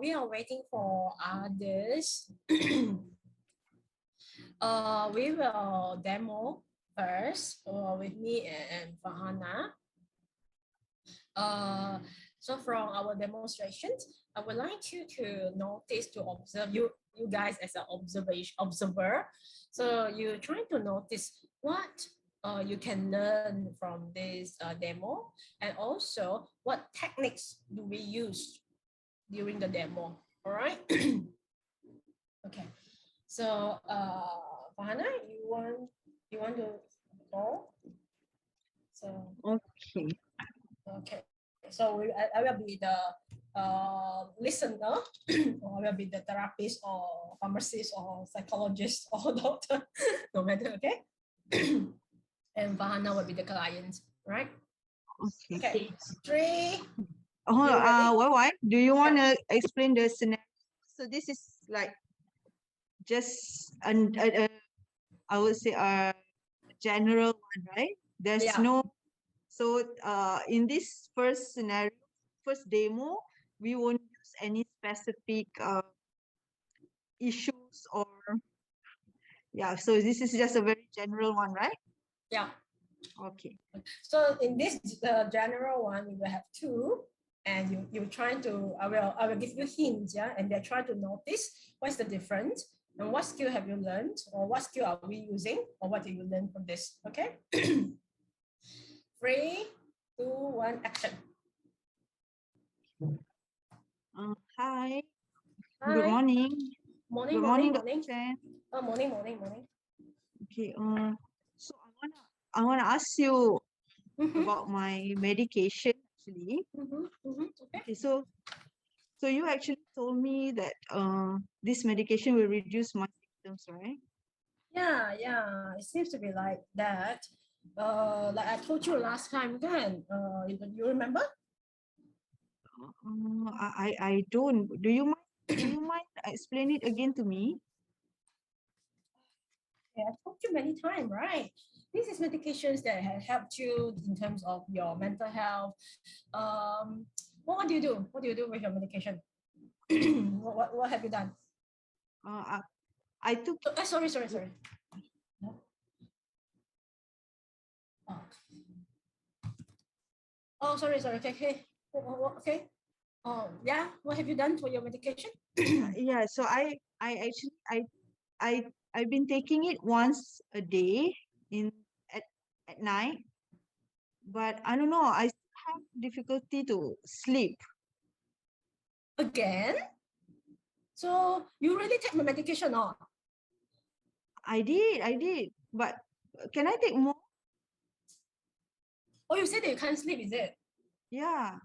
we are waiting for others. We will demo first with me and Farhana. So from our demonstrations, I would like you to notice, to observe you guys as an observer. So you try to notice what you can learn from this demo, and also what techniques do we use during the demo. All right. Okay. So Farhana, you want to go? So okay. So I will be the listener, or I will be the therapist, or pharmacist, or psychologist, or doctor, no matter, okay? And Farhana will be the client, right? Okay. 3. Why? Do you want to explain the scenario? So this is like just I would say a general one, right? There's no. So in this first scenario, first demo, we won't use any specific issues or so this is just a very general one, right? Yeah. Okay. So in this general one, we will have 2, and you trying to, I will give you hints, and they're trying to notice what's the difference and what skill have you learned, or what skill are we using, or what do you learn from this? Okay. 3, 2, 1, action. Hi. Hi. Good morning. Morning. Morning. Okay. So I wanna ask you about my medication actually. Okay. So you actually told me that this medication will reduce my symptoms, right? Yeah. It seems to be like that. Like I told you last time, then you remember? I don't. Do you mind explain it again to me? Yeah, I told you many times, right? This is medications that have helped you in terms of your mental health. What do you do? What do you do with your medication? what have you done? I took. Sorry. Oh, sorry. Okay. Okay. Oh, yeah. What have you done for your medication? Yeah. So I've been taking it once a day at night, but I don't know. I have difficulty to sleep. Again? So you really take my medication, or? I did. But can I take more? Oh, you said that you can't sleep, is it? Yeah.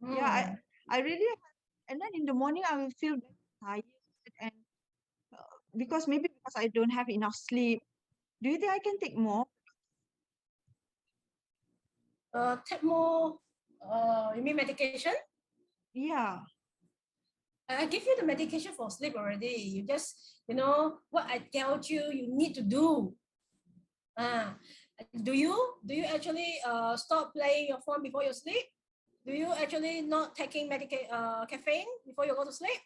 Yeah. I really. And then in the morning I will feel tired, and because I don't have enough sleep. Do you think I can take more? Take more. You mean medication? Yeah. I give you the medication for sleep already. You just, what I tell you, you need to do. Do you actually stop playing your phone before you sleep? Do you actually not taking caffeine before you go to sleep?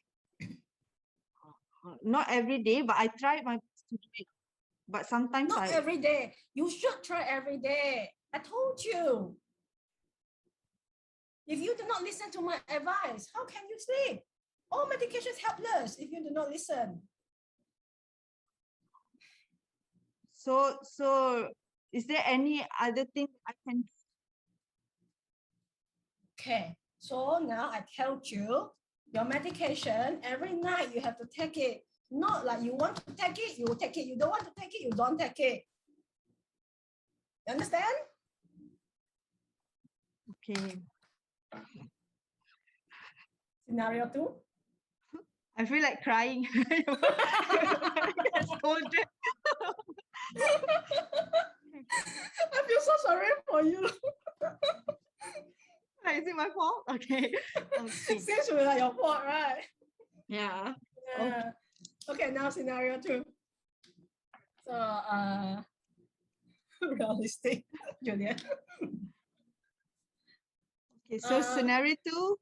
Not every day, but I try my best to do it. But sometimes not every day. You should try every day. I told you. If you do not listen to my advice, how can you sleep? All medication is helpless if you do not listen. So is there any other thing I can do? Okay, so now I told you, your medication, every night you have to take it. Not like you want to take it, you take it. You don't want to take it, you don't take it. You understand? Okay. Scenario 2. I feel like crying. I feel so sorry for you. Is it my fault? Okay. Seems to be like your fault, right? Yeah. Okay, now scenario 2. So, realistic, Julia. Okay, so scenario 2.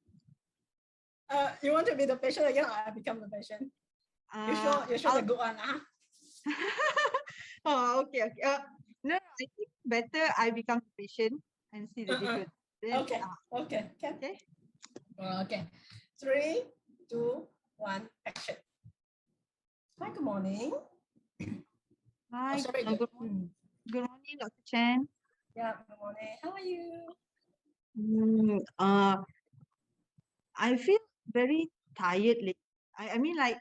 You want to be the patient again, or I become the patient? You show the good one, huh? Oh, okay, okay. No, I think better I become patient and see the difference. Then, Okay, okay, okay. Okay. 3, 2, 1, action. Hi, good morning. Hi, sorry. good morning. Good morning, Dr. Chen. Yeah, good morning. How are you? I feel very tired lately. I mean, like,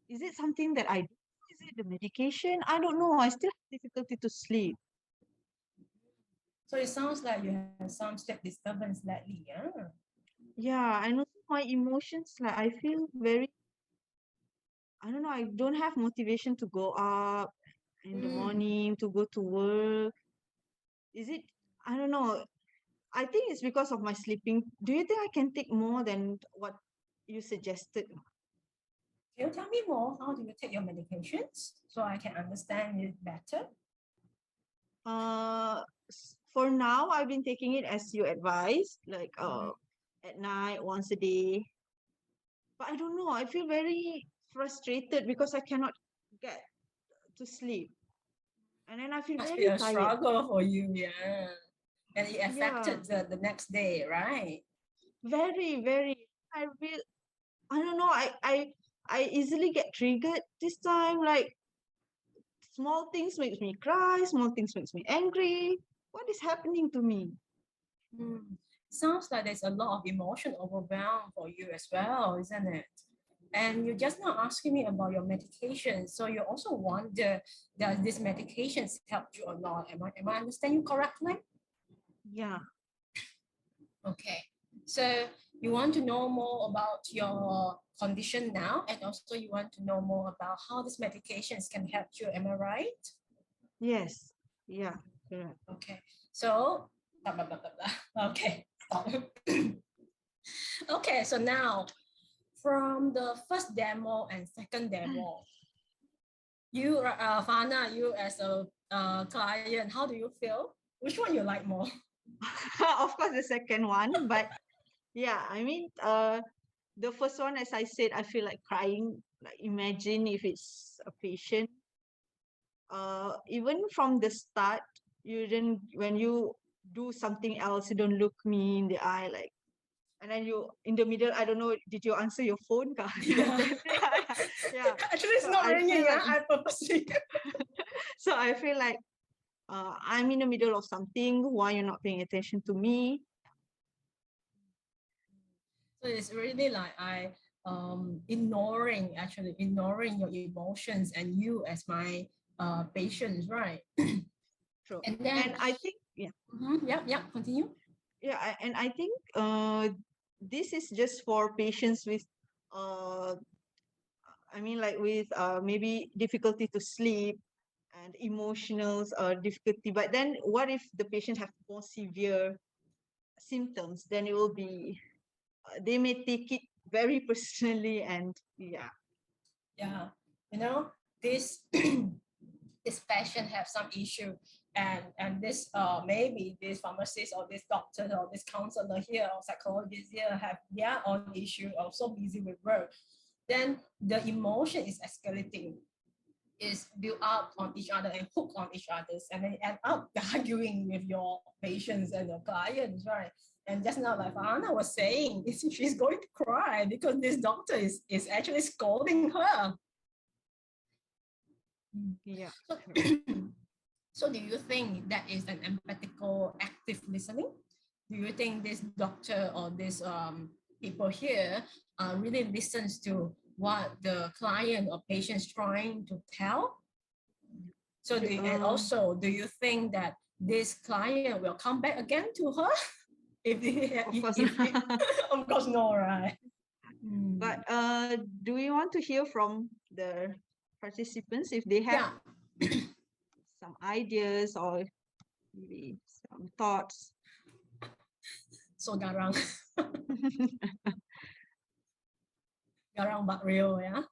is it something that I do? Is it the medication? I don't know. I still have difficulty to sleep. So it sounds like you have some sleep disturbance lately, yeah? Yeah, and also my emotions, like, I feel very, I don't know, I don't have motivation to go up in the morning, to go to work. Is it, I don't know. I think it's because of my sleeping. Do you think I can take more than what you suggested? Can you tell me more? How do you take your medications so I can understand it better? For now, I've been taking it as you advised, like at night, once a day. But I don't know, I feel very frustrated because I cannot get to sleep. And then I feel Must be very a tired. struggle for you, yeah. And it Yeah, affected the next day, right? very, very. I don't know, I easily get triggered this time. Like small things makes me cry, small things makes me angry. What is happening to me? Sounds like there's a lot of emotion overwhelm for you as well, isn't it? And you're just not asking me about your medication. So you also wonder, does these medications help you or not? Am I understanding you correctly? Yeah. Okay. So you want to know more about your condition now, and also you want to know more about how these medications can help you. Am I right? Yes. Yeah. Correct. Okay. So, blah, blah, blah, blah, blah. Okay. Stop. Okay. So now, from the first demo and second demo, you, Farhana, you as a client, how do you feel? Which one you like more? Of course, the second one, but yeah, I mean, the first one, as I said, I feel like crying. Like imagine if it's a patient. Even from the start, you didn't when you do something else, you don't look me in the eye, like, and then you in the middle. I don't know. Did you answer your phone, Kak? Yeah. Yeah. Actually, it's So not I ringing. feel Yeah, like I purposely. so I feel like I'm in the middle of something. Why you're not paying attention to me? So it's really like I ignoring your emotions and you as my patients, right? True. And then And I think, yeah, yeah, continue. yeah, and I think this is just for patients with uh I mean, like with maybe difficulty to sleep and emotional difficulty. But then what if the patient have more severe symptoms? Then it will be they may take it very personally, and yeah. Yeah, you know, this this patient have some issue, and this maybe this pharmacist or this doctor or this counselor here or psychologist here have their own issue or so busy with work, then the emotion is escalating, is built up on each other and hook on each other's, and then end up arguing with your patients and your clients, right? And just now, like Farhana was saying, she's going to cry because this doctor is actually scolding her. Yeah. So, so do you think that is an empathical active listening? Do you think this doctor or this people here really listens to what the client or patient is trying to tell? So and also, do you think that this client will come back again to her? Of course. Of course, no, right? But do we want to hear from the participants if they have Yeah. some ideas or maybe some thoughts? So garang, garang but real, yeah.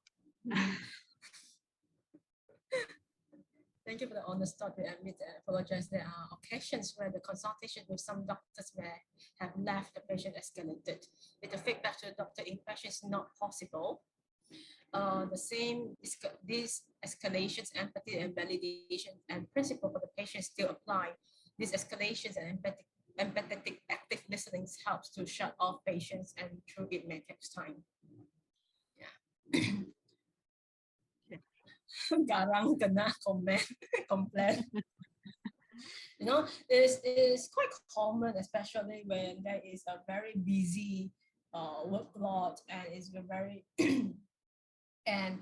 Thank you for the honest thought. We admit and apologize. There are occasions where the consultation with some doctors may have left the patient escalated. With the feedback to the doctor, impression is not possible. These escalations, empathy and validation and principle for the patient still apply. These escalations and empathetic active listening helps to shut off patients, and through it may take time. Yeah. Garang kena complain. You know, it's quite common, especially when there is a very busy workload and it's very and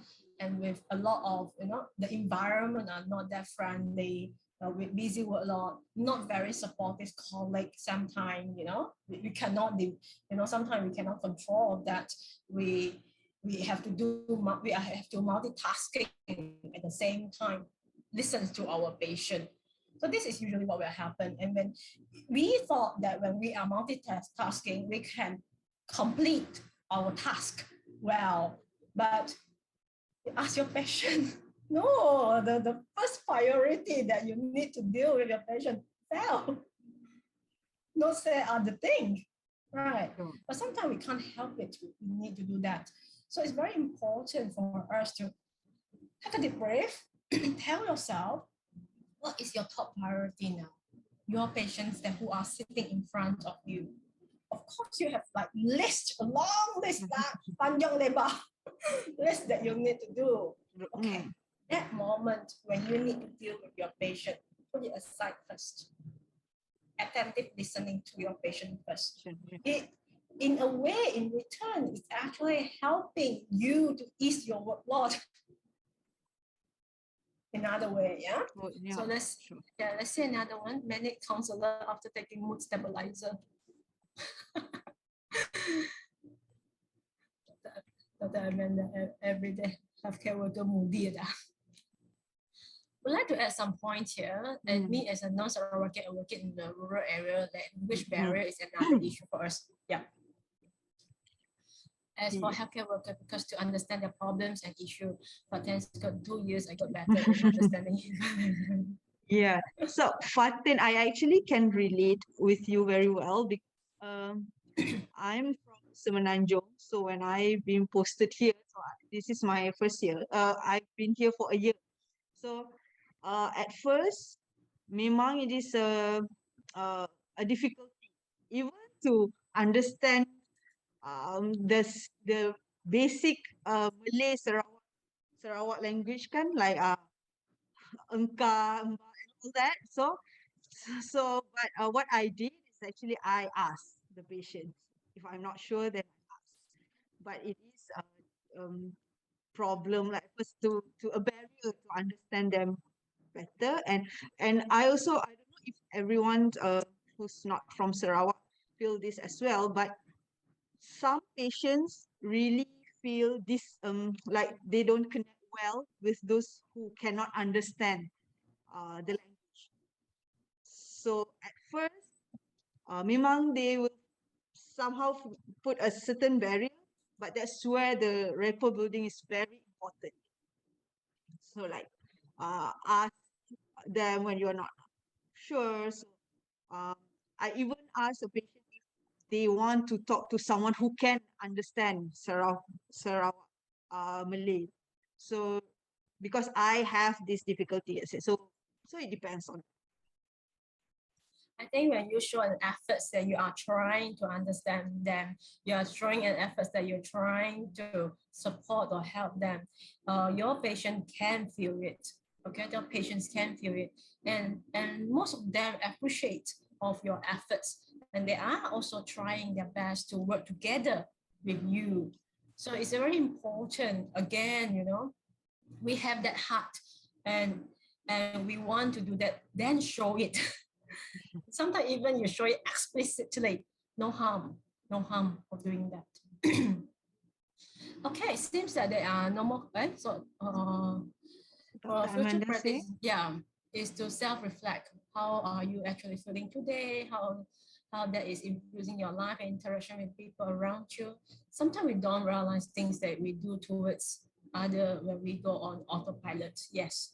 with a lot of, you know, the environment are not that friendly, with busy workload, not very supportive colleague. Sometimes, you know, we cannot do, you know, sometimes we cannot control that. We have to multitasking at the same time, listen to our patient. So this is usually what will happen. And when we thought that when we are multitasking, we can complete our task well, but ask your patient. No, the first priority that you need to deal with your patient fell. Don't say other thing, right? But sometimes we can't help it. We need to do that. So it's very important for us to have a deep breath. Tell yourself, what is your top priority now? Your patients that who are sitting in front of you. Of course, you have like a long list, panjang lebar list that you need to do. Okay, that moment when you need to deal with your patient, put it aside first. Attentive listening to your patient first. It, in a way, in return, it's actually helping you to ease your workload. Another way, yeah. So let's say another one. Manic counselor after taking mood stabilizer. Dr. Amanda, everyday healthcare worker moody. Would like to add some points here. And me as a non-Sarawaki, I work in the rural area. Language barrier is another issue for us. Yeah. As for healthcare worker, because to understand the problems and issue, but then 2 years I got better in understanding. Yeah. So Fatin, I actually can relate with you very well because I'm from Semenanjung. So when I've been posted here, so this is my first year. I've been here for a year. So at first, memang it is a difficulty even to understand the basic Malay Sarawak language kan, like engkau, mbak, and all that. But what I did is actually I asked the patient. If I'm not sure, then I ask. But it is a problem, like first to a barrier to understand them better. And I don't know if everyone who's not from Sarawak feel this as well, but some patients really feel this like they don't connect well with those who cannot understand the language. So at first, memang they will somehow put a certain barrier, but that's where the rapport building is very important. So like ask them when you're not sure. So I even ask a patient if they want to talk to someone who can understand Sarawak Malay. So because I have this difficulty, so it depends on. I think when you show an effort that you are trying to understand them, you are showing an effort that you're trying to support or help them, your patient can feel it. Okay, the patients can feel it, and most of them appreciate of your efforts, and they are also trying their best to work together with you. So it's very important. Again, you know, we have that heart, and we want to do that. Then show it. Sometimes even you show it explicitly. No harm of doing that. Okay, it seems that there are no more. Right? So for future practice, is to self-reflect. How are you actually feeling today? How that is influencing your life and interaction with people around you. Sometimes we don't realize things that we do towards other when we go on autopilot. Yes.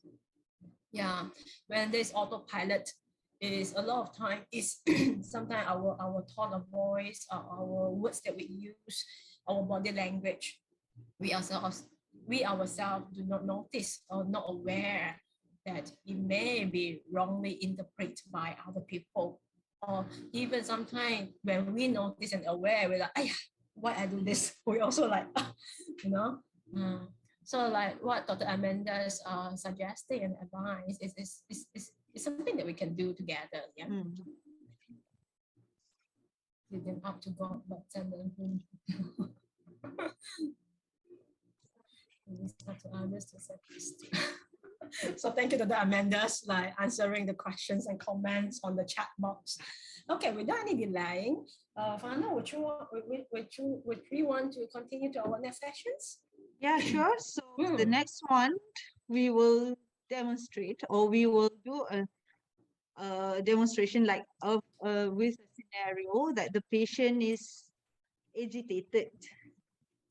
Yeah, when there's autopilot, is a lot of time is sometimes our tone of voice, our words that we use, our body language, we ourselves do not notice or not aware that it may be wrongly interpreted by other people. Or even sometimes when we notice and aware, we're like, why I do this? We also like, you know. So like what Dr. Amanda is suggesting and advice is something that we can do together. Yeah. Give them up to God, but send them home. To others to so thank you to the Amanda's like answering the questions and comments on the chat box. Okay, without any delaying, Farhana, would we want to continue to our next sessions? Yeah, sure. So the next one we will demonstrate, or we will do a demonstration like with a scenario that the patient is agitated,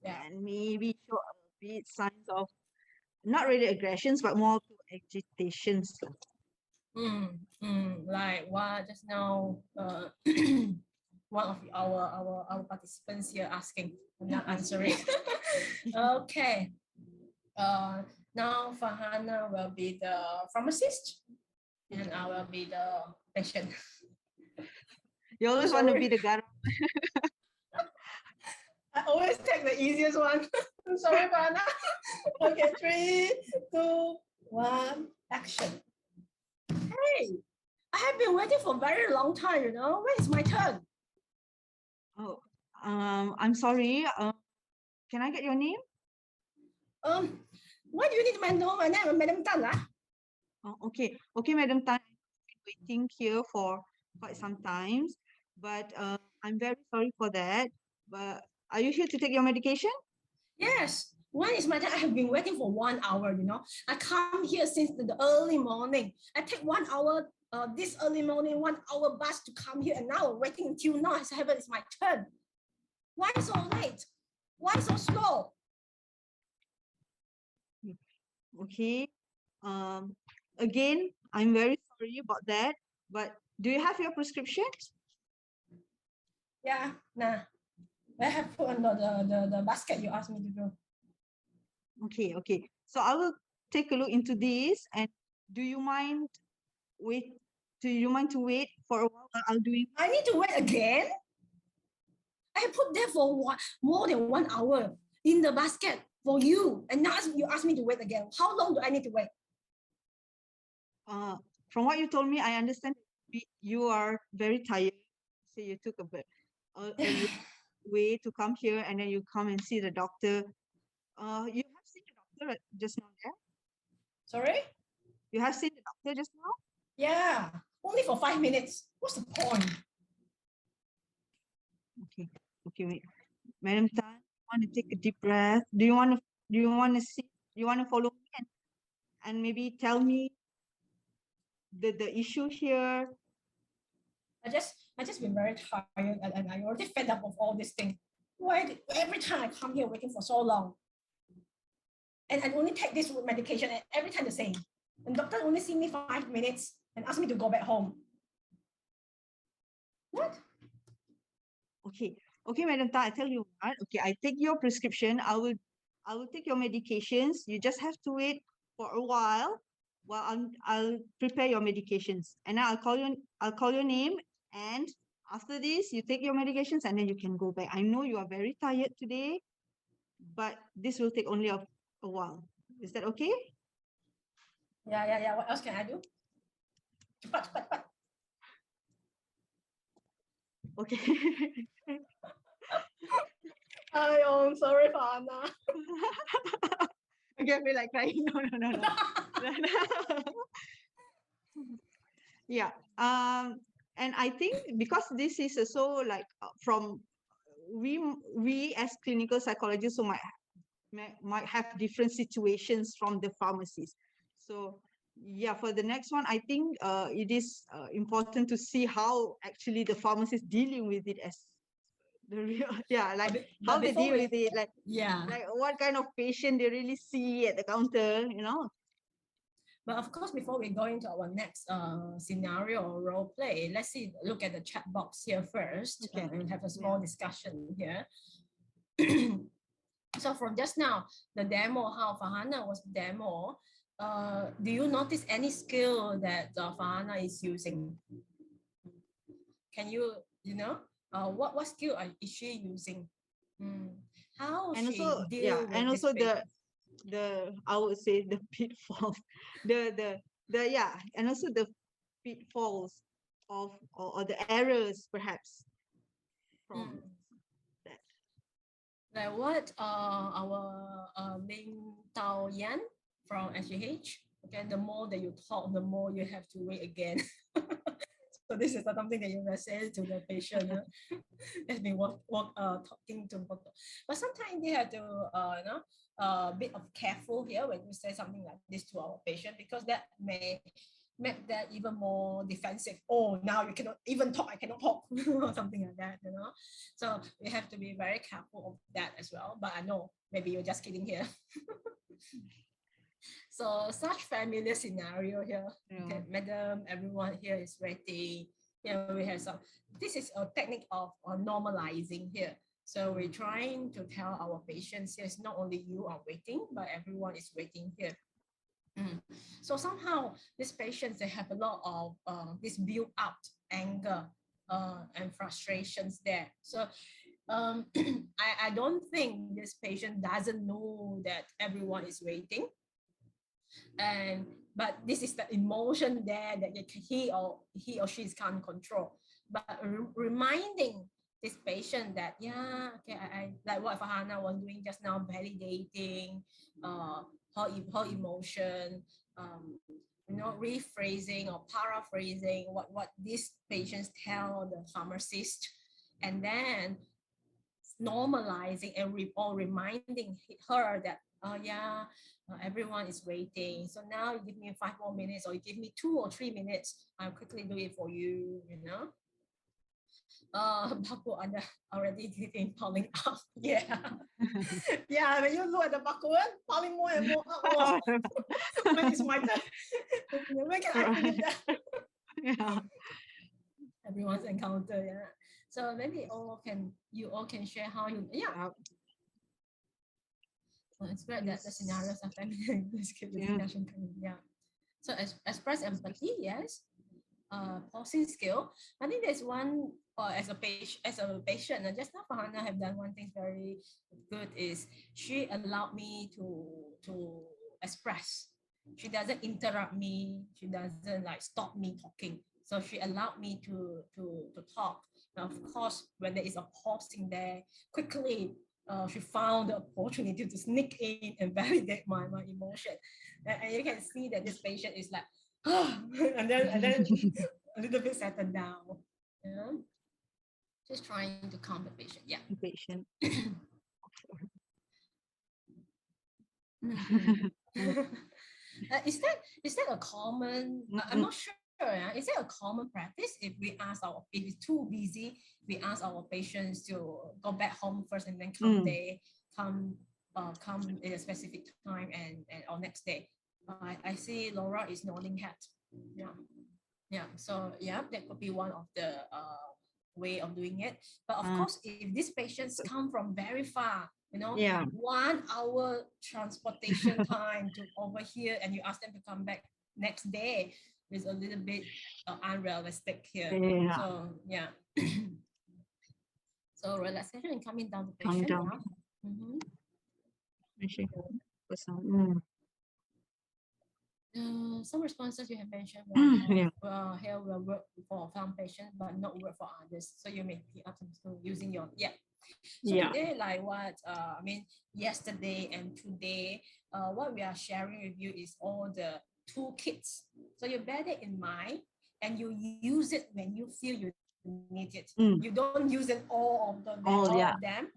and maybe show a bit signs of not really aggressions but more to agitations. Like what just now one of our participants here asking, I'm not answering. Okay. Now Farhana will be the pharmacist and I will be the patient. You always want to be the garam. I always take the easiest one. I'm sorry, Farhana. Okay, 3, 2, 1, action. Hey, I have been waiting for a very long time, you know. When is my turn? Oh, I'm sorry. Can I get your name? Why do you need to know my name, Madam Tan? Oh, okay, Madam Tan. I've been waiting here for quite some time, but I'm very sorry for that. But are you here to take your medication? Yes. When is my turn? I have been waiting for 1 hour, you know. I come here since the early morning. I take 1 hour this early morning, 1 hour bus to come here, and now I'm waiting until now. As heaven is my turn. Why so late? Why so slow? Okay. Again, I'm very sorry about that. But do you have your prescription? Yeah, nah. I have put on the basket you asked me to do. Okay. So I will take a look into this. And do you mind to wait for a while? I'll do it. I need to wait again? I put there for more than 1 hour in the basket for you, and now you ask me to wait again. How long do I need to wait? From what you told me, I understand you are very tired. So you took a way to come here, and then you come and see the doctor. You have seen the doctor just now, yeah? Sorry? You have seen the doctor just now? Yeah, only for 5 minutes. What's the point? Okay, wait. Madam Tan, want to take a deep breath? Do you want to follow me and maybe tell me the issue here? I just been very tired and I already fed up of all this thing. Why every time I come here waiting for so long? And I only take this medication and every time the same. And doctor only see me 5 minutes and ask me to go back home. What? Okay, Madam Tan, I tell you what. Okay, I take your prescription. I will take your medications. You just have to wait for a while I'll prepare your medications, and I'll call your name, and after this you take your medications and then you can go back. I know you are very tired today, but this will take only a while. Is that okay? Yeah. What else can I do? Cepat. Okay. I'm sorry, Farhana. Okay, I feel like crying. No. Yeah. And I think because this is also like from we as clinical psychologists who might have different situations from the pharmacies. So yeah, for the next one, I think it is important to see how actually the pharmacist dealing with it as the real, like how they deal with it, like what kind of patient they really see at the counter, you know. But of course, before we go into our next scenario or role play, let's see, look at the chat box here first, Okay. and have a small discussion here. So from just now, the demo, how Farhana was demo, do you notice any skill that Farhana is using? Can you, what skill is she using? How And she also, deal with and this also patient? the I would say the pitfalls, and also the pitfalls of or the errors perhaps from that. Like what our Ming Tao Yan from SGH. Okay, the more that you talk, the more you have to wait again. So this is something that you will say to the patient. Has been talking to doctor. But sometimes they have to a bit of careful here when you say something like this to our patient, because that may make that even more defensive. Oh, now you cannot even talk, I cannot talk, or something like that, So we have to be very careful of that as well. But I know maybe you're just kidding here. So such familiar scenario here. Okay, madam, everyone here is ready. Here we have some. This is a technique of normalizing here. So we're trying to tell our patients here, it's not only you are waiting, but everyone is waiting here. So somehow these patients, they have a lot of this built up anger and frustrations there. So I don't think this patient doesn't know that everyone is waiting. But this is the emotion there that he or she can't control. But reminding this patient that, okay, I like what Farhana was doing just now, validating her emotion, rephrasing or paraphrasing what these patients tell the pharmacist, and then normalizing and reminding her that, everyone is waiting. So now you give me 5 more minutes, or you give me 2 or 3 minutes. I'll quickly do it for you, Baku already getting piling up. Yeah. Yeah, when you look at the Baku, piling more and more up. Oh, when it's my turn. When can I finish that? Yeah. Everyone's encounter, yeah. So maybe you all can share how you, So it's great that the scenarios are familiar. Let's keep the discussion coming. Yeah. So express empathy, yes. Pausing skill. I think there's one as a patient. Just now Farhana have done one thing very good, is she allowed me to express. She doesn't interrupt me. She doesn't like stop me talking. So she allowed me to talk. Now, of course, when there is a pausing there, quickly she found the opportunity to sneak in and validate my emotion. And you can see that this patient is like, and then a little bit settled down. Just trying to calm the patient. Yeah. Patient. Is that a common? I'm not sure. Is it a common practice if if it's too busy, we ask our patients to go back home first and then come in a specific time and or next day? I see Laura is nodding head. Yeah. So that could be one of the way of doing it. But of course, if these patients come from very far, 1 hour transportation time to over here, and you ask them to come back next day, is a little bit unrealistic here. So so relaxation and coming down the patient. Some responses you have mentioned, here will work for some patients but not work for others. So you may be up to using your So today, like what yesterday and today, what we are sharing with you is all the toolkits. So you bear that in mind and you use it when you feel you need it. You don't use it all of them.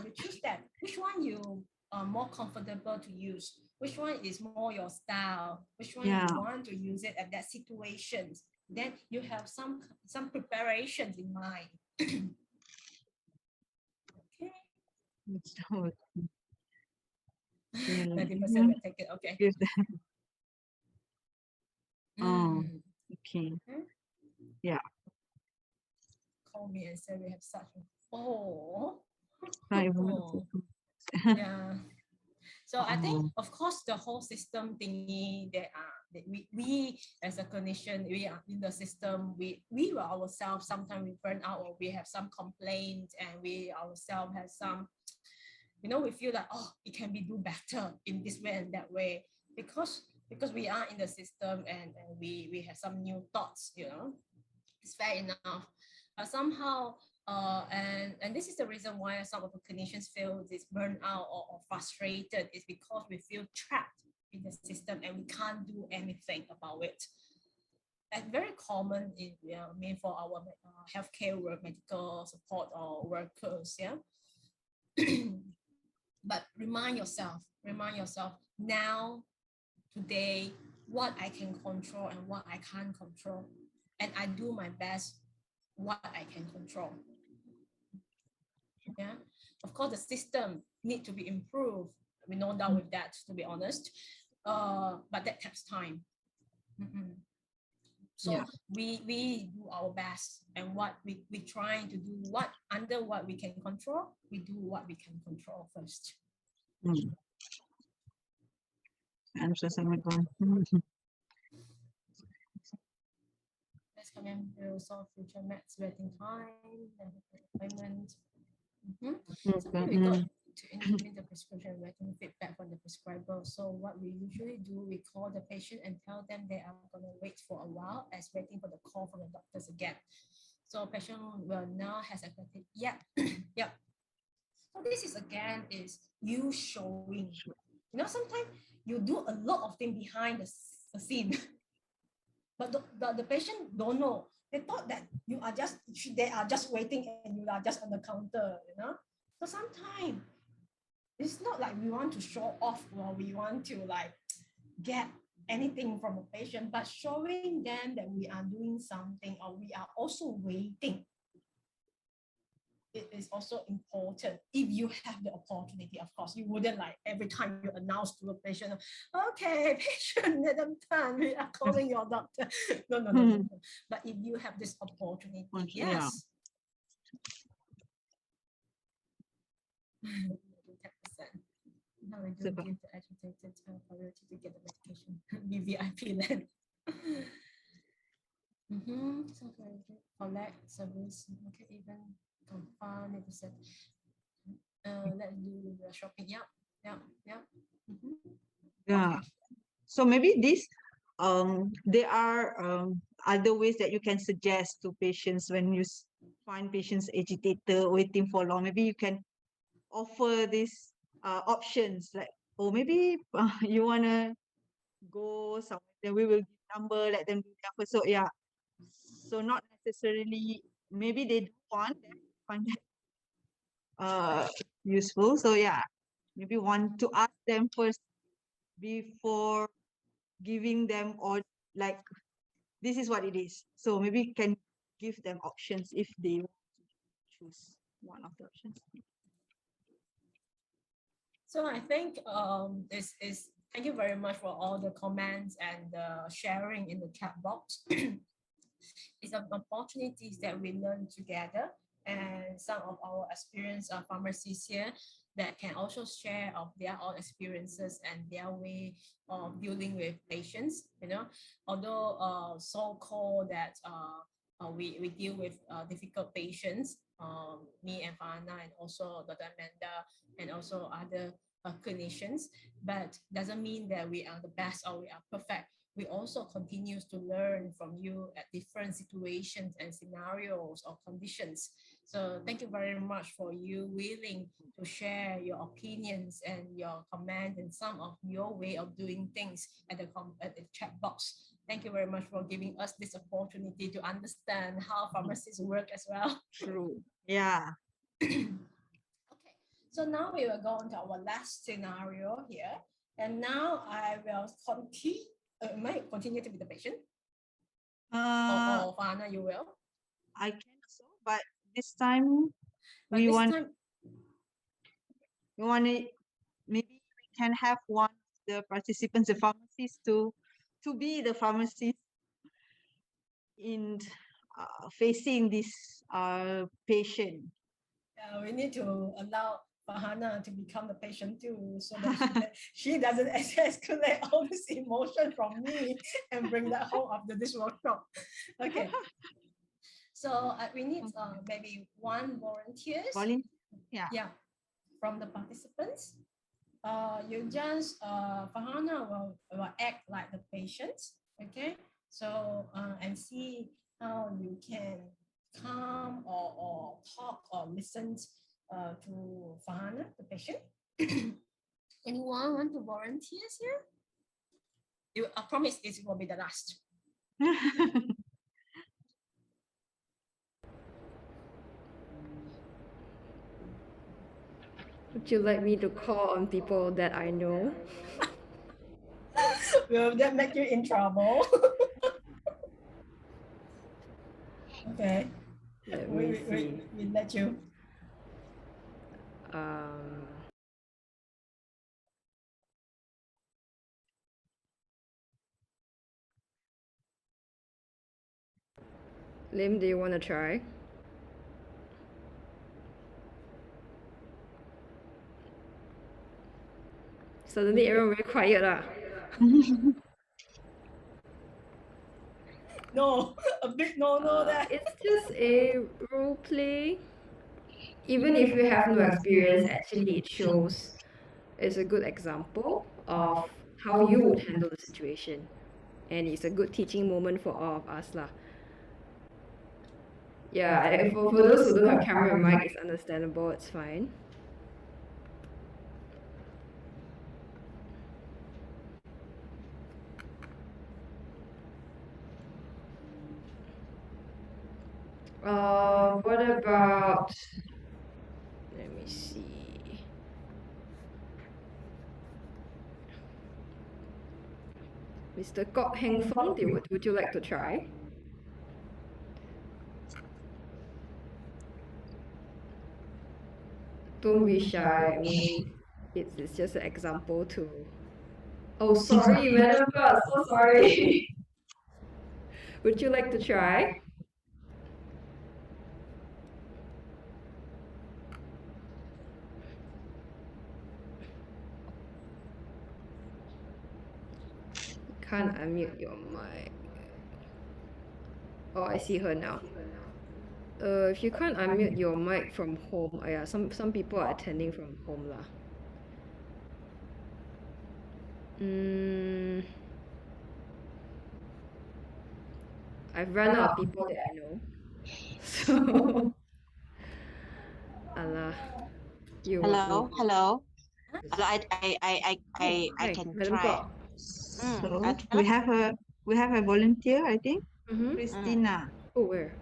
You choose that. Which one you are more comfortable to use? Which one is more your style? Which one you want to use it at that situation? Then you have some preparations in mind. Okay. 90% will take it. Okay. Oh, okay. Yeah. Call me and say we have such a oh. Not even Oh. Yeah. So I think, of course, the whole system thingy that we as a clinician, we are in the system, we were ourselves, sometimes we burn out or we have some complaints and we ourselves have some, we feel like, oh, it can be do better in this way and that way because we are in the system and we have some new thoughts, it's fair enough. But somehow, and this is the reason why some of the clinicians feel this burnout or frustrated is because we feel trapped in the system and we can't do anything about it. And very common in, for our healthcare work, medical support or workers, yeah. But remind yourself now, today, what I can control and what I can't control. And I do my best what I can control. Yeah, of course, the system need to be improved. We no doubt with that, to be honest. But that takes time. So we do our best, and what we trying to do what we can control, we do what we can control first. I'm so sorry. Let's come in to solve future maths waiting time, appointment. So we got to intervene the prescription, writing feedback from the prescriber. So what we usually do, we call the patient and tell them they are going to wait for a while as waiting for the call from the doctors again. So patient will now has accepted. Yep. Yep. So this is again is you showing. Sometimes you do a lot of things behind the scene, but the patient don't know. They thought that they are just waiting and you are just on the counter. So sometimes it's not like we want to show off or we want to like get anything from a patient, but showing them that we are doing something or we are also waiting. It is also important if you have the opportunity. Of course, you wouldn't like every time you announce to a patient, okay, patient, let them turn, we are calling your doctor. No. But if you have this opportunity, yes. 10%. Now we do give the agitated priority to get the medication. VVIP then. So collect service. Okay, even confirm it. Let's do the shopping. Yeah. Yeah. So maybe there are other ways that you can suggest to patients when you find patients agitated, waiting for long. Maybe you can offer these options like, oh, maybe you want to go somewhere, then we will give number, let them do their first. So yeah, so not necessarily, maybe they don't want them, find that useful. So yeah, maybe want to ask them first before giving them, or like, this is what it is. So maybe can give them options if they want to choose one of the options. So I think this is, thank you very much for all the comments and the sharing in the chat box. It's an opportunities that we learn together, and some of our experienced pharmacists here that can also share of their own experiences and their way of dealing with patients. Although so-called that we deal with difficult patients, me and Farhana and also Dr. Amanda and also other clinicians, but doesn't mean that we are the best or we are perfect. We also continue to learn from you at different situations and scenarios or conditions. So thank you very much for you willing to share your opinions and your comments and some of your way of doing things at the chat box. Thank you very much for giving us this opportunity to understand how pharmacists work as well. True. Yeah. Okay, so now we will go on to our last scenario here. And now I will might continue to be the patient. Or Farhana, you will. I can also, but this time we want to maybe we can have one of the participants, the pharmacist, to be the pharmacist in facing this patient? We need to allow Farhana to become the patient too, so that she doesn't escalate all this emotion from me and bring that home after this workshop. Okay. So we need maybe one volunteers. Yeah, from the participants. You just Farhana will act like the patient. Okay. So and see how you can calm or talk or listen to Farhana, the patient. Anyone want to volunteer here? I promise it will be the last. Would you like me to call on people that I know? Will that make you in trouble? Okay. Let me see. We let you. Lim, do you want to try? Suddenly everyone very quiet. No, a big no there. It's just a role play. Even if you have no experience, actually it shows it's a good example of how you would handle the situation. And it's a good teaching moment for all of us lah. Yeah, for those who don't have camera and mic, it's understandable, it's fine. What about, let me see. Mr. Kok Heng Fong, would you like to try? Don't be shy. I mean, it's just an example to. Oh, sorry, Madam Boss. So sorry. Would you like to try? Can't unmute your mic. Oh, I see her now. If you can't unmute your mic from home, yeah, some people are attending from home lah. I've run out of people that I know. So, Allah, you. Hello. Hello. I can try. So we have a volunteer, I think. Christina. Oh, where?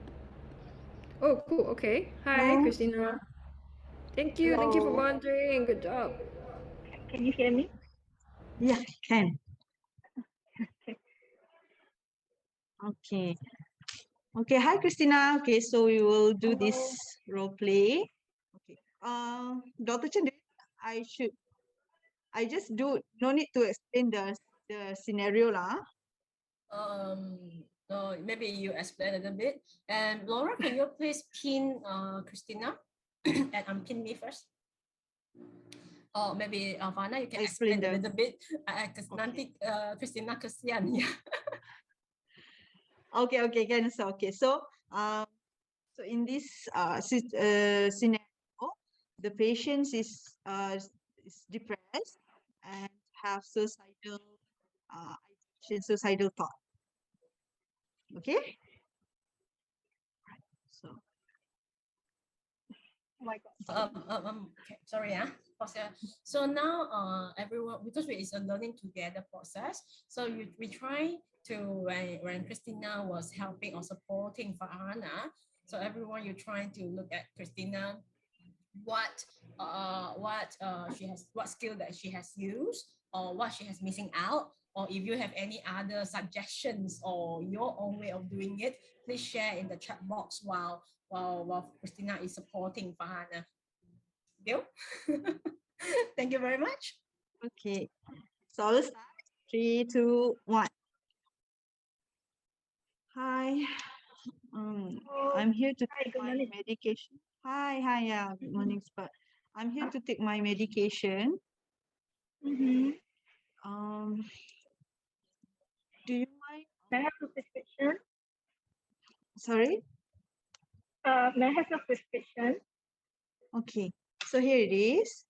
Oh, cool. Okay. Hi, Christina. Thank you. Thank you for volunteering. Good job. Can you hear me? Yeah, can. Okay. Okay. Hi, Christina. Okay, so we will do this role play. Okay. Dr. Chen, I just do no need to explain the scenario lah. No, maybe you explain a little bit. And Laura, can you please pin Christina and unpin me first? Or maybe Farhana, you can explain a little bit. Nanti Christina kesian ya. Okay, can so okay. So in this scenario, the patient is depressed and have suicidal suicidal thought. Okay. So. Oh my God. Okay, sorry, So now, everyone, because it's a learning together process, so we try to when Christina was helping or supporting Farhana, so everyone you trying to look at Christina, what she has, what skill that she has used, or what she has missing out, or if you have any other suggestions or your own way of doing it, please share in the chat box while Christina is supporting Farhana. Deal? Thank you very much. Okay. So let's start. 3, 2, 1. Hi. I'm here to Hi, take good my morning. medication. Hi, yeah, good morning, but I'm here to take my medication. Mm-hmm. Um, do you mind? May I have your prescription? Sorry? May I have your prescription? Okay, so here it is.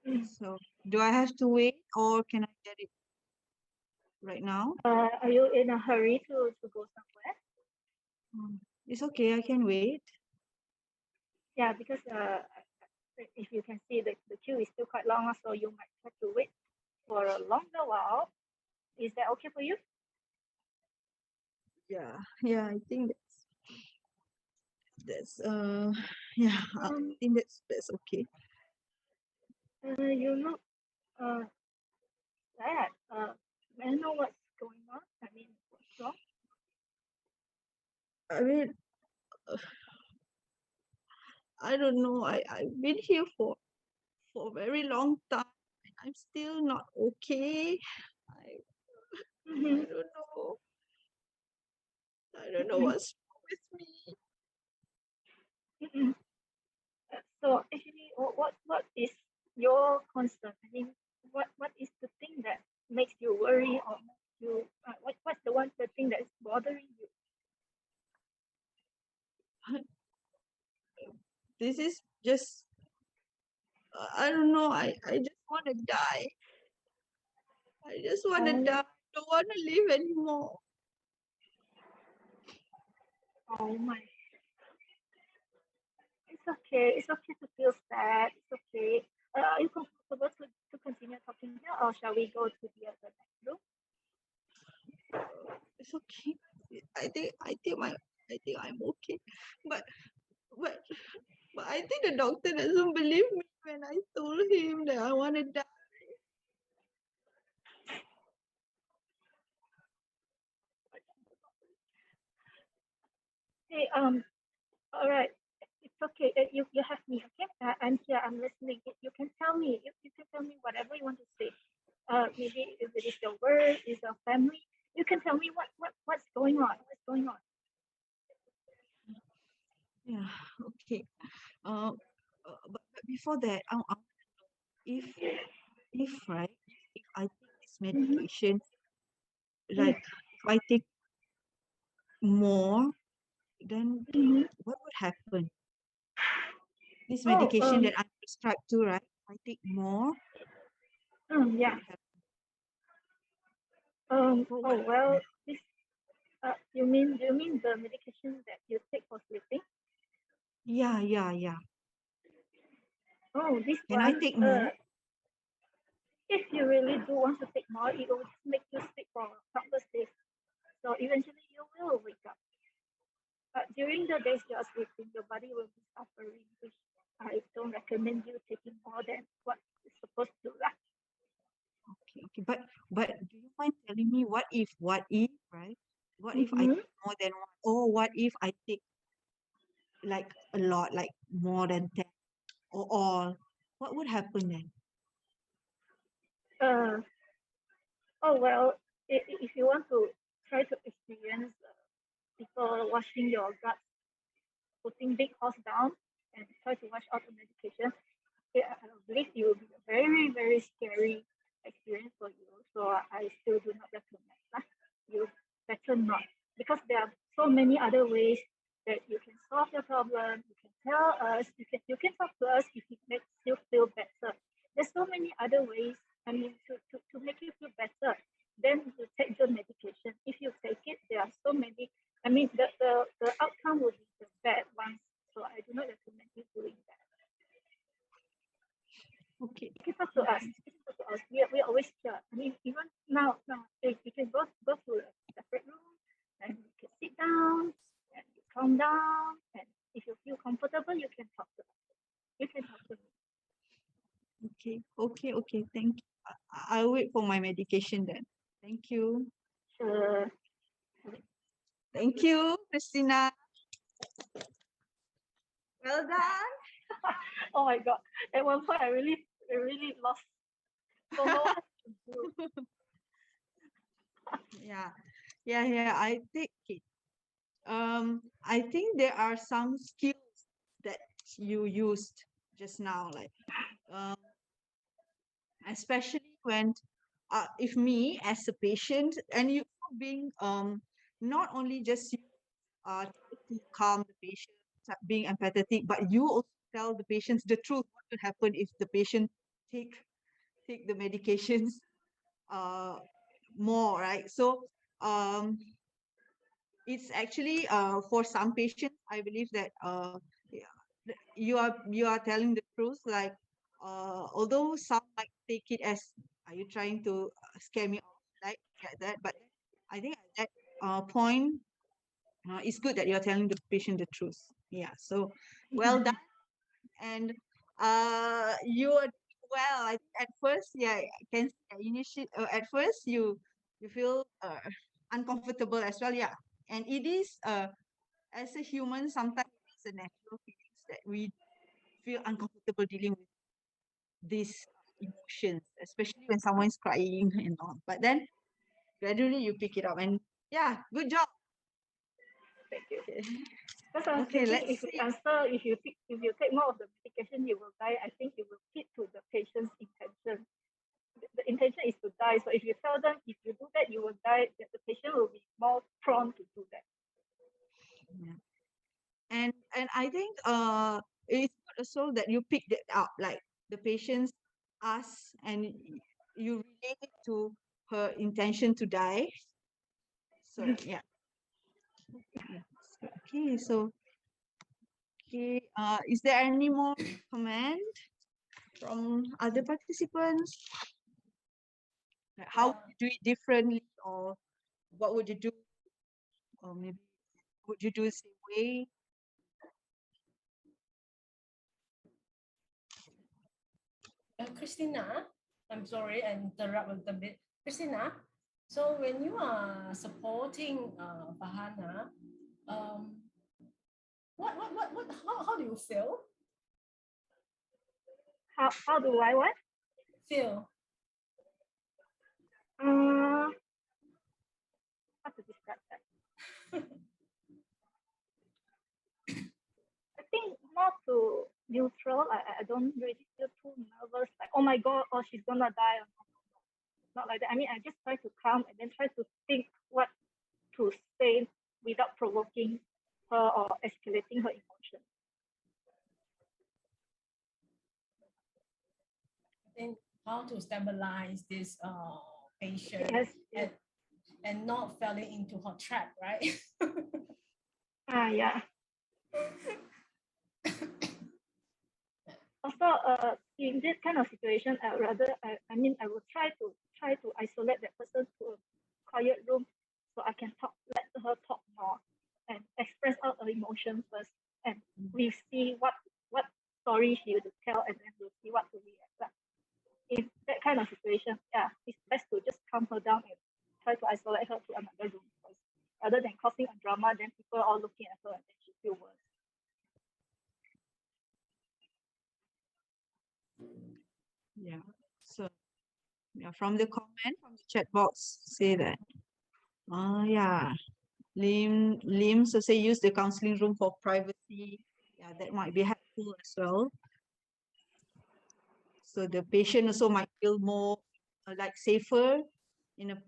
Mm-hmm. So do I have to wait or can I get it right now? Are you in a hurry to go somewhere? It's okay, I can wait. Yeah, because if you can see the queue is still quite long, so you might have to wait for a longer while. Is that okay for you? Yeah, I think that's yeah, I think that's okay. You look sad. May I know what's going on? I mean, what's wrong? I mean, I don't know. I've been here for a very long time. I'm still not okay. I Mm-hmm. don't know. I don't know what's wrong with me. Mm-hmm. So actually, what is your concern? I mean, what is the thing that makes you worry or makes you what's the thing that is bothering you? This is just I don't know. I just want to die. I just want to Oh, die. I don't want to live anymore. oh my. It's okay. It's okay to feel sad. It's okay. Are you comfortable to continue talking here, or shall we go to the other next room? It's okay. I think I'm okay. But but I think the doctor doesn't believe me when I told him that I want to die. Hey, all right. It's okay. You have me, okay? I'm here. I'm listening. You can tell me. You can tell me whatever you want to say. Maybe if it is your work, is your family. You can tell me what's going on. What's going on? Yeah, okay. But before that, if right, if I take this Mm-hmm. medication, like if I take more, then Mm-hmm. what would happen? This Oh, medication that I'm prescribed to, right? If I take more, what yeah. would happen? What Oh would well, happen? this. You mean the medication that you take for sleeping? Yeah. Oh, this Can I one. take more? If you really do want to take more, it will just make you sleep for countless days. So eventually you will wake up. But during the days you are sleeping, your body will be suffering, which I don't recommend you taking more than what is supposed to. Okay. But do you mind telling me what if, right? What if I Mm-hmm. take more than one? Or what if I take like a lot, like more than 10 or all? What would happen then? Uh, oh well, if you want to try to experience people washing your guts, putting big horse down, and try to wash out the medication, I believe it will be a very, very scary experience for you. So I still do not recommend that. You better not. Because there are so many other ways that you can solve your problem. You can tell us, you can talk to us if it makes you feel better. There's so many other ways, I mean, to make you feel better. Then you take the medication. If you take it, there are so many. I mean, the outcome will be the bad ones. So I do not recommend you doing that. Okay. You can talk to us. You can talk to us. We are always here. I mean, even now, you can go to a separate room and you can sit down and you calm down. And if you feel comfortable, you can talk to us. You can talk to me. Okay. Thank you. I'll wait for my medication then. Thank you. Uh, Thank you, Christina. Well done. oh my God! At one point, I really lost. Don't know what to do. Yeah. I take it. I think there are some skills that you used just now, like um, especially when if me as a patient and you being not only just you to calm the patient, being empathetic, but you also tell the patients the truth, what will happen if the patient take take the medications uh more, right? So um it's actually for some patients I believe that yeah, you are telling the truth, like although some might take it as are you trying to scare me off, like that, but I think at that point it's good that you're telling the patient the truth. Yeah, so well done. And you are well. I think at first, yeah, I can initiate. At first, you feel uncomfortable as well. Yeah, and it is as a human, sometimes it's a natural feelings that we feel uncomfortable dealing with these emotions, especially when someone's crying and all. But then gradually you pick it up, and yeah, good job. Thank you. Okay, Because I was okay, thinking let's if you see. answer, if you take more of the medication, you will die. I think it will fit to the patient's intention. The intention is to die. So if you tell them if you do that, you will die, the patient will be more prone to do that. Yeah. And I think it's good also that you picked it up, like the patients ask and you relate it to her intention to die. So yeah. Yeah. Okay, so okay, is there any more comment from other participants? Like how would you do it differently, or what would you do, or maybe would you do the same way? Christina, I'm sorry, I interrupt a little bit. Christina, so when you are supporting Farhana, um, how do you feel? How do I what? Feel? How to describe that? I think more to neutral. I don't really feel too nervous, like, oh my God, oh, she's gonna die. Not like that. I mean, I just try to calm and then try to think what to say without provoking her or escalating her emotions. I think how to stabilize this patient Yes. and not falling into her trap, right? Yeah. Also, in this kind of situation, I will try to isolate that person to a quiet room so I can let her talk more and express out her emotions first, and we see what story she will tell, and then we'll see what to react. But in that kind of situation, yeah, it's best to just calm her down and try to isolate her to another room first, rather than causing a drama. Then people are all looking at her, and then she feel worse. Yeah. So yeah, from the comment from the chat box say that. Yeah. Lim so say use the counseling room for privacy. Yeah, that might be helpful as well. So the patient also might feel more like safer in a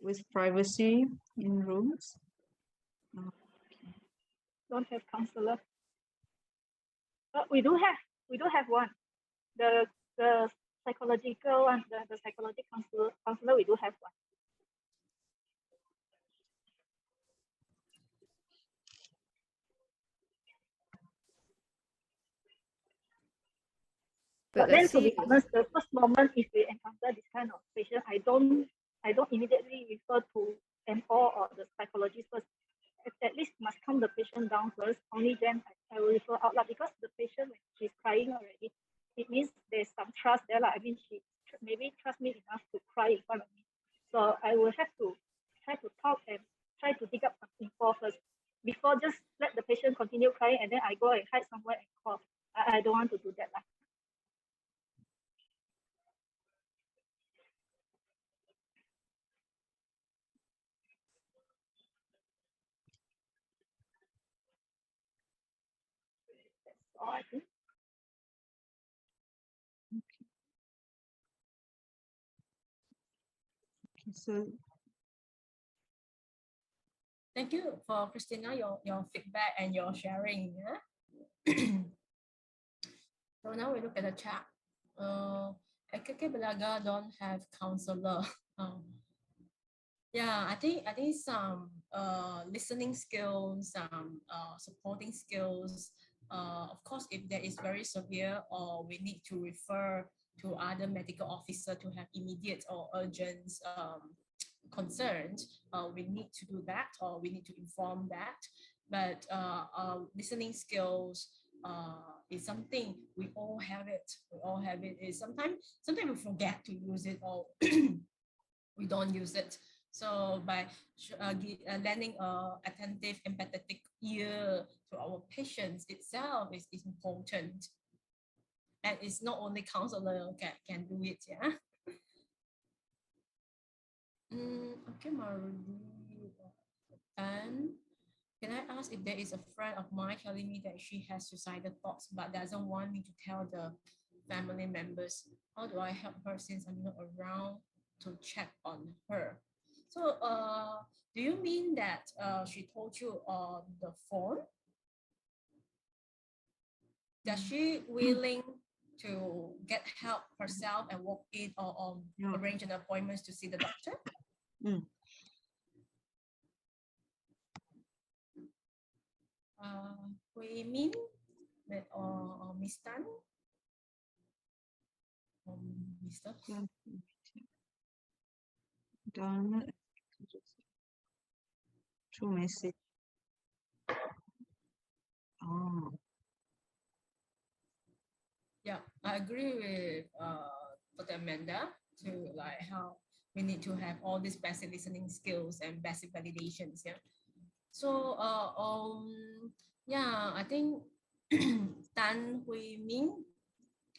with privacy in rooms. Don't have counselor. But we do have one. The psychological one, the psychological counselor, we do have one. But then, to be honest, the first moment if we encounter this kind of patient, I don't immediately refer to MO or the psychologist first. At least must calm the patient down first. Only then I will refer out loud, because the patient, when she's crying already, it means there's some trust there. I mean, she maybe trust me enough to cry in front of me. So I will have to try to talk and try to dig up some info first before just let the patient continue crying and then I go and hide somewhere and call. I don't want to do that. all, I think. Okay, so Thank you for Christina, your feedback and your sharing. Yeah? So now we look at the chat. KK Belaga don't have counselor. Yeah, I think some listening skills, some supporting skills. Of course, if there is very severe or we need to refer to other medical officer to have immediate or urgent concerns, we need to do that or we need to inform that. But listening skills is something we all have it. We all have it. Is sometimes we forget to use it or we don't use it. So by lending attentive, empathetic ear to our patients itself is important. And it's not only counselor can do it, yeah. Okay, Marie. And can I ask if there is a friend of mine telling me that she has suicidal thoughts but doesn't want me to tell the family members? How do I help her since I'm not around to check on her? So, do you mean that she told you on the phone? Does she willing to get help herself and walk in or arrange an appointment to see the doctor? Hui Min or Miss Tan? Mr. Done. True message. Oh. Yeah, I agree with Dr. Amanda to like how we need to have all these basic listening skills and basic validations. Yeah. So yeah, I think Tan Hui Min,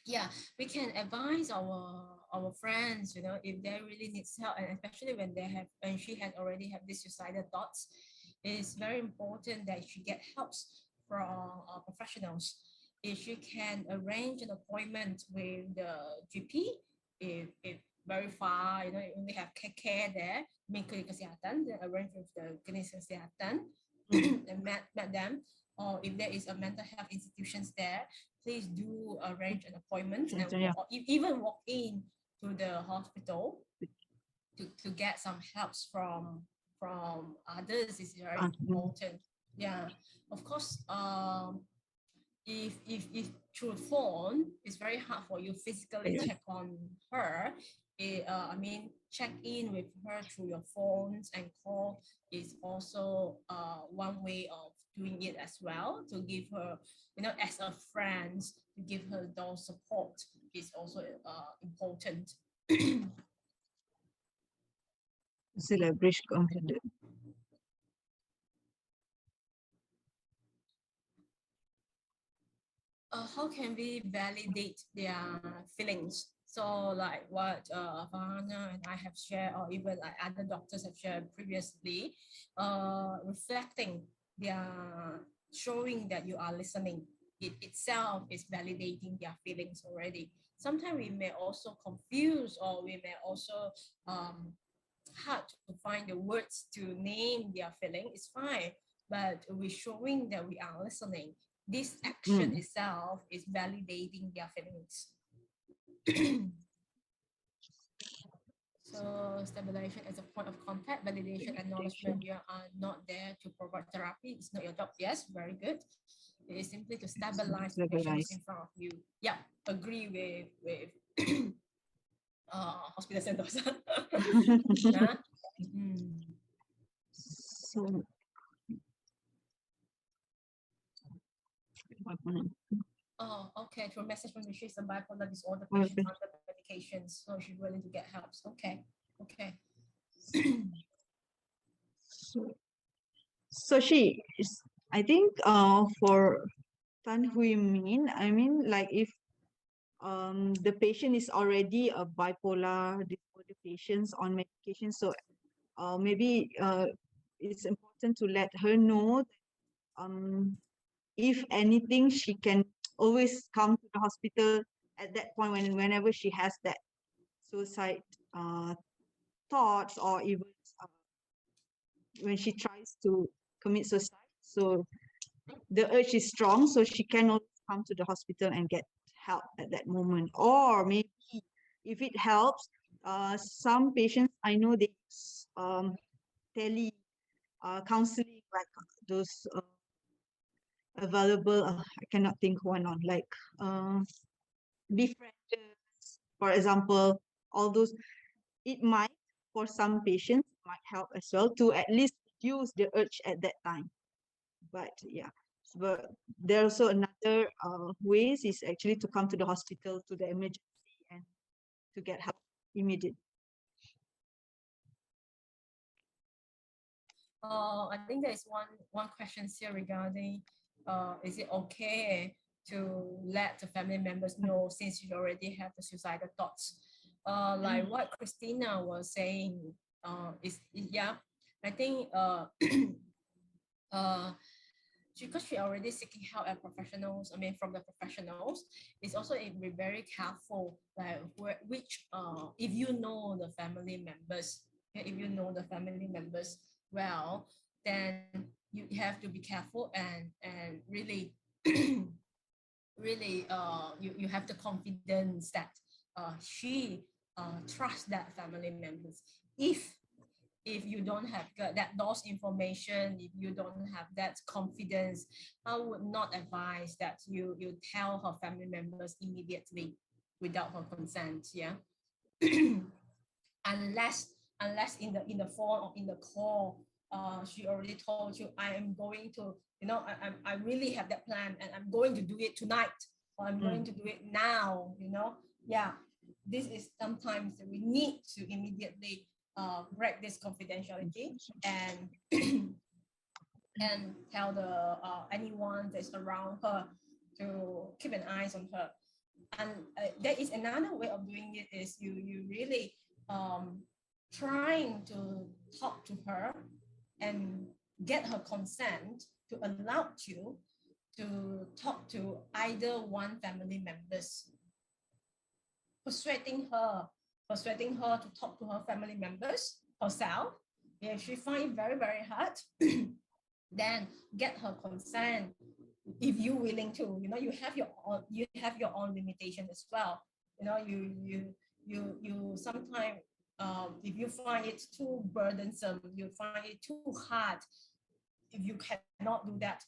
yeah, we can advise our friends, you know, if they really needs help, and especially when she had already have these suicidal thoughts, it's very important that she get helps from professionals. If she can arrange an appointment with the GP, if very far, you know, you only have care there, make klinik kesihatan, then arrange with the klinik kesihatan and met them. Or if there is a mental health institutions there, please do arrange an appointment and even walk in to the hospital to get some helps from others is very important. Yeah, of course. If through phone, it's very hard for you physically check on her. I mean, check in with her through your phones and call is also one way of doing it as well, to give her, you know, as a friend, to give her those support is also important. Celebration confident. How can we validate their feelings? So like what Farhana and I have shared, or even like other doctors have shared previously, reflecting their, showing that you are listening, it itself is validating their feelings already. Sometimes we may also confuse, or we may also hard to find the words to name their feeling. It's fine, but we're showing that we are listening. This action itself is validating their feelings. So stabilization as a point of contact, validation, acknowledgement. You are not there to provide therapy. It's not your job. Yes, very good. It is simply to stabilize the patients in front of you. Yeah, agree with hospital centers. So oh, okay. Through message from the she's a bipolar disorder patient under medications, so she's willing to get help. Okay, okay. So she is, I think for Tan Hui Min, I mean, like if the patient is already a bipolar disorder patient on medication, so maybe it's important to let her know if anything she can always come to the hospital at that point whenever she has that suicide thoughts, or even uh, when she tries to commit suicide. So the urge is strong, so she can always come to the hospital and get help at that moment. Or maybe if it helps, some patients I know they use tele counseling, like those available. I cannot think one on, like befrienders, for example. All those, it might, for some patients, might help as well to at least reduce the urge at that time. But yeah, but there's also another ways is actually to come to the hospital, to the emergency, and to get help immediately. I think there is one question here regarding is it okay to let the family members know since you already have the suicidal thoughts? Like what Christina was saying, yeah, I think because she already seeking help at professionals, I mean from the professionals, it's also be very careful, like which if you know the family members, if you know the family members well, then you have to be careful and really really you have the confidence that she trusts that family members. If you don't have that those information, if you don't have that confidence, I would not advise that you tell her family members immediately without her consent. Yeah. unless in the phone or in the call, she already told you, I am going to, I really have that plan and I'm going to do it tonight, or I'm going to do it now, yeah. This is sometimes we need to immediately break this confidentiality and and tell the anyone that's around her to keep an eye on her. And there is another way of doing it is you really trying to talk to her and get her consent to allow you to talk to either one family members, persuading her to talk to her family members herself. If she finds it very, very hard, then get her consent. If you're willing to, you have your own limitation as well. You sometimes if you find it too burdensome, you find it too hard, if you cannot do that,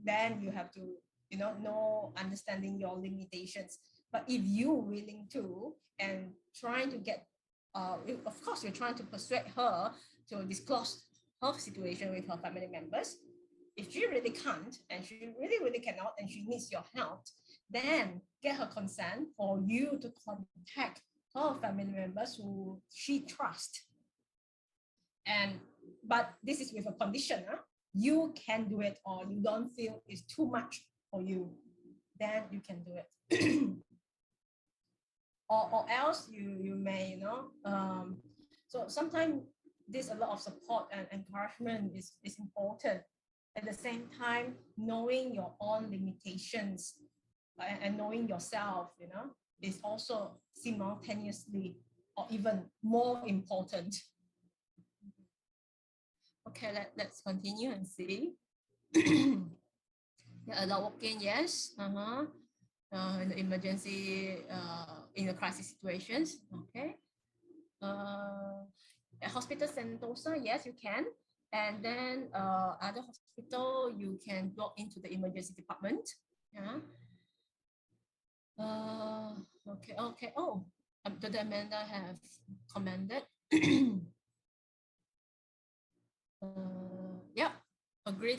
then you have to, know understanding your limitations. But if you're willing to and trying to get, of course, you're trying to persuade her to disclose her situation with her family members. If she really can't, and she really, really cannot, and she needs your help, then get her consent for you to contact her family members who she trusts. But this is with a condition. You can do it, or you don't feel it's too much for you, then you can do it. or else you may, so sometimes there's a lot of support and encouragement is important. At the same time, knowing your own limitations and knowing yourself, is also simultaneously or even more important. Okay, let's continue and see. Adult walk-in, yes. In the emergency, in the crisis situations, okay. At Hospital Sentosa, yes, you can. And then other hospital, you can walk into the emergency department. Yeah. Okay. Oh, Dr. Amanda have commented. Yeah, agree.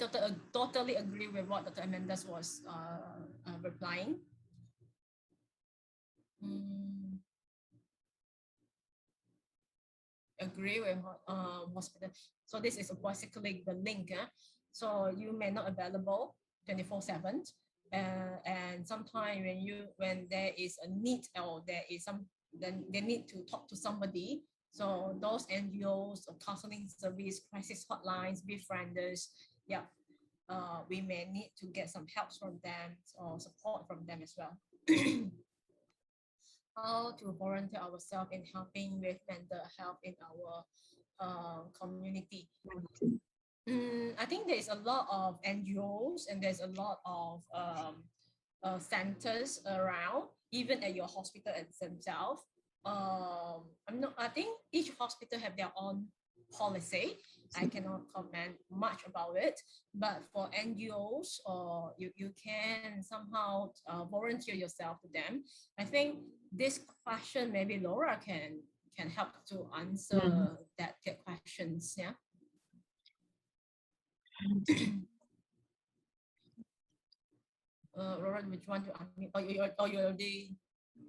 Totally agree with what Dr. Amanda was replying. Agree with hospital. So this is basically the link. So you may not available 24/7, and sometimes when there is a need, or there is then they need to talk to somebody. So those NGOs or counseling service, crisis hotlines, befrienders, yeah, we may need to get some help from them or support from them as well. How to volunteer ourselves in helping with mental health in our community. I think there's a lot of NGOs and there's a lot of centers around, even at your hospital themselves. I think each hospital have their own policy. I cannot comment much about it, but for NGOs, you can somehow volunteer yourself to them. I think this question maybe Laura can help to answer that questions. Yeah. Laura, which one to unmute? Or you already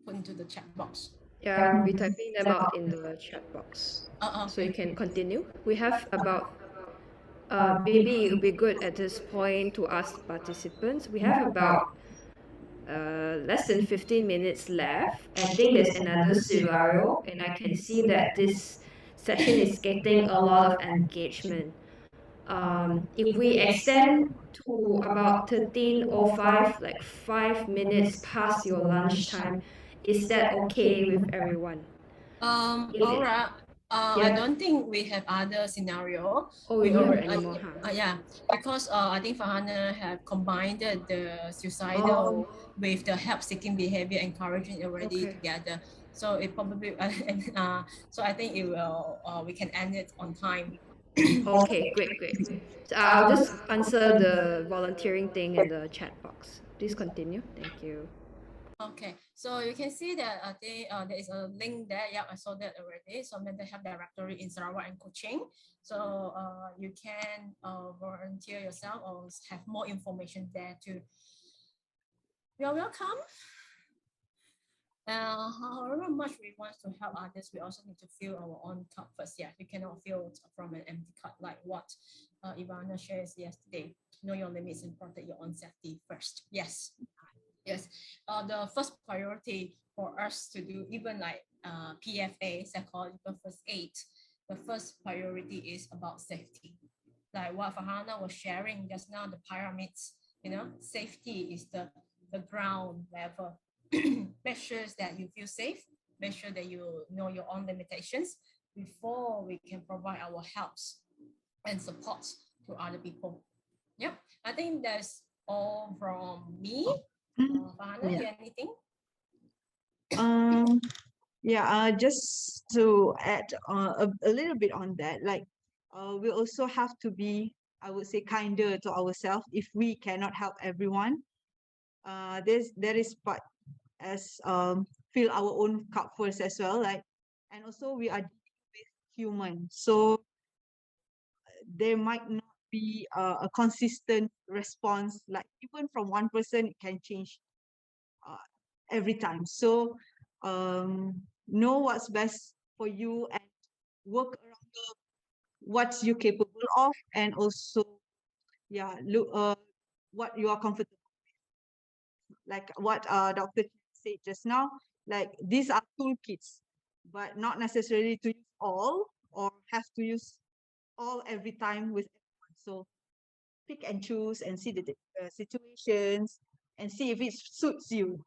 put into the chat box? Yeah, I'll be typing them out in the chat box. So you can continue. We have about, maybe it would be good at this point to ask participants. We have about less than 15 minutes left. I think there's another scenario, and I can see that this session is getting a lot of engagement. If we extend to about 13:05, like 5 minutes past your lunchtime, is that okay with everyone? Laura, I don't think we have other scenario. Oh, we don't have anymore, huh? Yeah, because I think Farhana have combined the suicidal with the help-seeking behavior encouraging already together. So it probably so I think it will we can end it on time. Okay, great. So I'll just answer the volunteering thing in the chat box. Please continue. Thank you. Okay, so you can see that there is a link there. Yeah, I saw that already. So mental health directory in Sarawak and Kuching. So you can volunteer yourself or have more information there too. You're welcome. However much we want to help others, we also need to fill our own cup first. Yeah, we cannot fill from an empty cup like what Ivana shares yesterday. Know your limits and protect your own safety first. Yes. The first priority for us to do, even like PFA, psychological first aid, the first priority is about safety. Like what Farhana was sharing just now, the pyramids, safety is the ground level. Make sure that you feel safe, make sure that you know your own limitations before we can provide our helps and support to other people. Yep, I think that's all from me. Farhana, you anything? Just to add a little bit on that, like we also have to be, I would say, kinder to ourselves if we cannot help everyone. There is part as fill our own cup first as well, like, and also we are dealing with humans, so there might not be a consistent response, like even from one person it can change every time. So know what's best for you and work around what you're capable of, and also look what you are comfortable with. Like what Dr. said just now, like these are toolkits, but not necessarily to use all or have to use all every time with everyone. So pick and choose and see the situations and see if it suits you.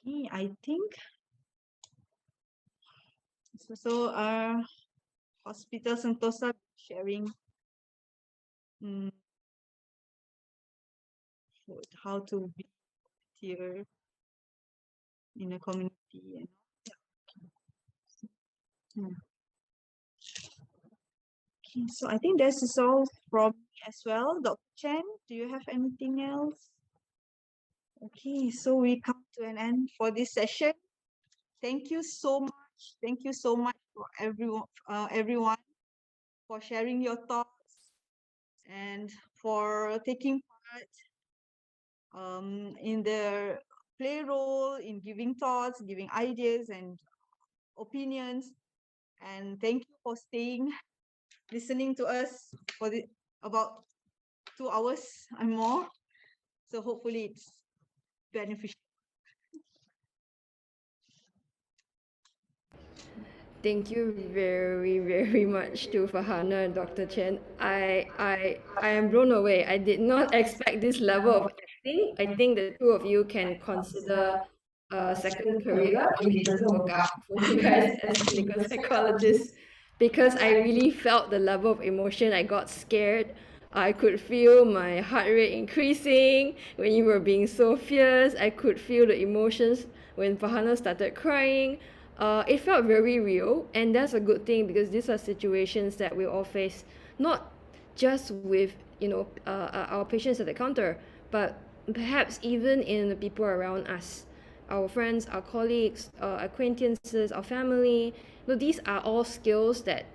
Okay, I think so. Hospital Sentosa sharing how to be here in a community. Okay, so I think this is all from me as well. Dr. Chen, do you have anything else? Okay, so we come to an end for this session. Thank you so much. Thank you so much for everyone for sharing your thoughts and for taking part in the play role in giving thoughts, giving ideas and opinions. And thank you for staying, listening to us for about 2 hours and more. So hopefully it's beneficial. Thank you very, very much to Farhana and Dr. Chen. I am blown away. I did not expect this level of acting. I think the two of you can consider a second career if it doesn't work out for you guys as clinical psychologists, because I really felt the level of emotion. I got scared. I could feel my heart rate increasing when you were being so fierce. I could feel the emotions when Farhana started crying. It felt very real, and that's a good thing because these are situations that we all face, not just with our patients at the counter, but perhaps even in the people around us, our friends, our colleagues, acquaintances, our family. These are all skills that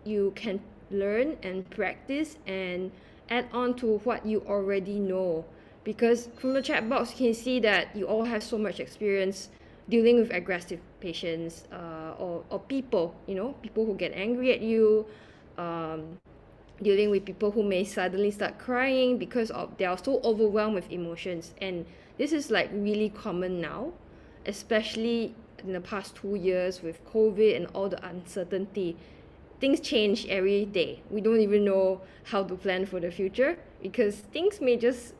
you can learn and practice and add on to what you already know. Because from the chat box, you can see that you all have so much experience dealing with aggressive patients, or people, people who get angry at you, dealing with people who may suddenly start crying because they are so overwhelmed with emotions. And this is like really common now, especially in the past 2 years with COVID and all the uncertainty. Things change every day. We don't even know how to plan for the future because things may just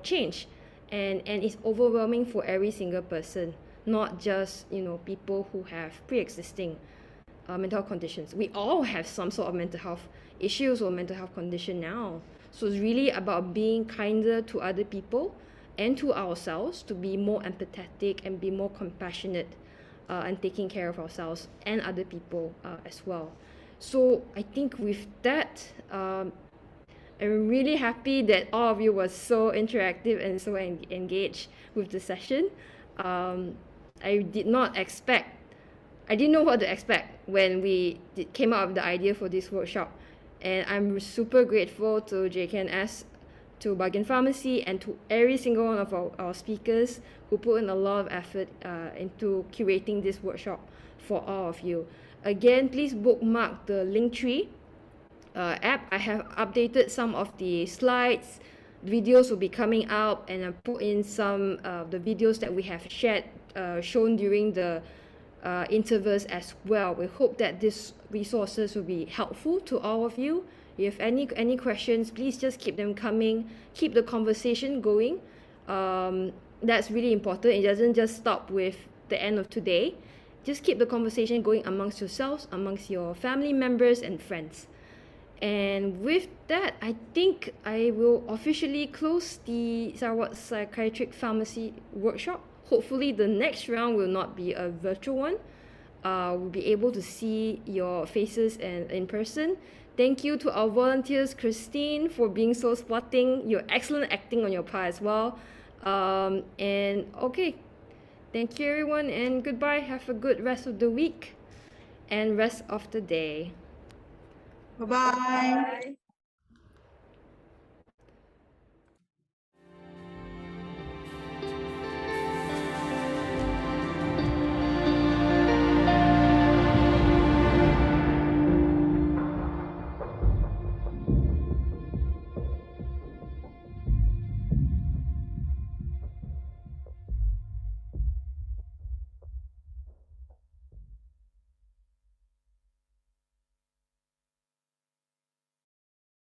change, and it's overwhelming for every single person, not just people who have pre-existing mental health conditions. We all have some sort of mental health issues or mental health condition now, so it's really about being kinder to other people and to ourselves, to be more empathetic and be more compassionate, and taking care of ourselves and other people as well. So I think with that, I'm really happy that all of you were so interactive and so engaged with the session. I didn't know what to expect when we came up with the idea for this workshop. And I'm super grateful to JKNS, to Bargain Pharmacy, and to every single one of our speakers who put in a lot of effort into curating this workshop for all of you. Again, please bookmark the Linktree app. I have updated some of the slides. Videos will be coming out, and I put in some of the videos that we have shared, shown during the intervals as well. We hope that these resources will be helpful to all of you. If you have any questions, please just keep them coming. Keep the conversation going. That's really important. It doesn't just stop with the end of today. Just keep the conversation going amongst yourselves, amongst your family members and friends. And with that, I think I will officially close the Sarawak Psychiatric Pharmacy workshop. Hopefully the next round will not be a virtual one. We'll be able to see your faces and in person. Thank you to our volunteers, Christine, for being so sporting. Your excellent acting on your part as well. And okay, thank you everyone, and goodbye. Have a good rest of the week and rest of the day. Bye-bye. Bye.